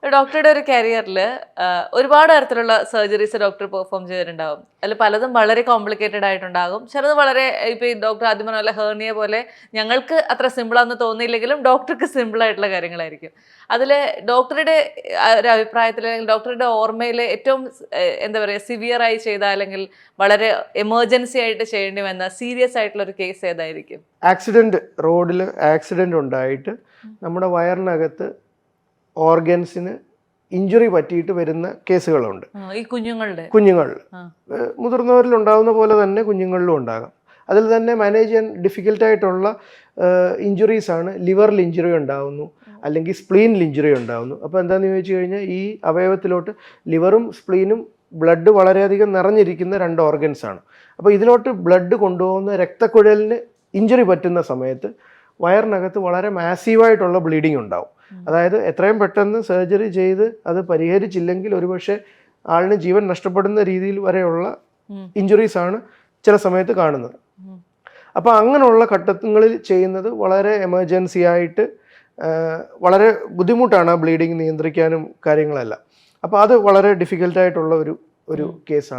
ഡോക്ടറുടെ ഒരു കരിയറിൽ ഒരുപാട് തരത്തിലുള്ള സർജറീസ് ഡോക്ടർ പെർഫോം ചെയ്തിട്ടുണ്ടാകും. അതിൽ പലതും വളരെ കോംപ്ലിക്കേറ്റഡ് ആയിട്ടുണ്ടാകും. ചിലത് വളരെ ഇപ്പൊ ഈ ഡോക്ടർ ആദ്യം പറഞ്ഞ പോലെ ഹെർണിയ പോലെ ഞങ്ങൾക്ക് അത്ര സിമ്പിളാന്ന് തോന്നിയില്ലെങ്കിലും ഡോക്ടർക്ക് സിമ്പിൾ ആയിട്ടുള്ള കാര്യങ്ങളായിരിക്കും. അതിൽ ഡോക്ടറുടെ ഒരു അഭിപ്രായത്തിൽ അല്ലെങ്കിൽ ഡോക്ടറുടെ ഓർമ്മയിൽ ഏറ്റവും എന്താ പറയുക സിവിയർ ആയി ചെയ്ത അല്ലെങ്കിൽ വളരെ എമർജൻസി ആയിട്ട് ചെയ്യേണ്ടി വന്ന സീരിയസ് ആയിട്ടുള്ള ഒരു കേസ് ഏതായിരിക്കും? ആക്സിഡന്റ്, റോഡിൽ ആക്സിഡന്റ് ഉണ്ടായിട്ട് നമ്മുടെ വയറിനകത്ത് ഓർഗൻസിന് ഇഞ്ചുറി പറ്റിയിട്ട് വരുന്ന കേസുകളുണ്ട്. ഈ കുഞ്ഞുങ്ങളിൽ മുതിർന്നവരിൽ ഉണ്ടാകുന്ന പോലെ തന്നെ കുഞ്ഞുങ്ങളിലും ഉണ്ടാകാം. അതിൽ തന്നെ മാനേജ് ചെയ്യാൻ ഡിഫിക്കൽട്ടായിട്ടുള്ള ഇഞ്ചുറീസ് ആണ്. ലിവറിൽ ഇഞ്ചുറി ഉണ്ടാകുന്നു, അല്ലെങ്കിൽ സ്പ്ലീനിൽ ഇഞ്ചുറി ഉണ്ടാകുന്നു. അപ്പോൾ എന്താണെന്ന് ചോദിച്ചു കഴിഞ്ഞാൽ ഈ അവയവത്തിലോട്ട് ലിവറും സ്പ്ലീനും ബ്ലഡ് വളരെയധികം നിറഞ്ഞിരിക്കുന്ന രണ്ട് ഓർഗൻസാണ്. അപ്പോൾ ഇതിലോട്ട് ബ്ലഡ് കൊണ്ടുപോകുന്ന രക്തക്കുഴലിന് ഇഞ്ചുറി പറ്റുന്ന സമയത്ത് വയറിനകത്ത് വളരെ മാസീവായിട്ടുള്ള ബ്ലീഡിങ് ഉണ്ടാവും. അതായത് എത്രയും പെട്ടെന്ന് സർജറി ചെയ്ത് അത് പരിഹരിച്ചില്ലെങ്കിൽ ഒരുപക്ഷെ ആളിന് ജീവൻ നഷ്ടപ്പെടുന്ന രീതിയിൽ വരെയുള്ള ഇഞ്ചുറീസ് ആണ് ചില സമയത്ത് കാണുന്നത്. അപ്പോൾ അങ്ങനെയുള്ള ഘട്ടങ്ങളിൽ ചെയ്യുന്നത് വളരെ എമർജൻസി ആയിട്ട് വളരെ ബുദ്ധിമുട്ടാണ് ബ്ലീഡിങ് നിയന്ത്രിക്കാനും കാര്യങ്ങളെല്ലാം. അപ്പോൾ അത് വളരെ ഡിഫിക്കൽട്ടായിട്ടുള്ള ഒരു കേസാണ്.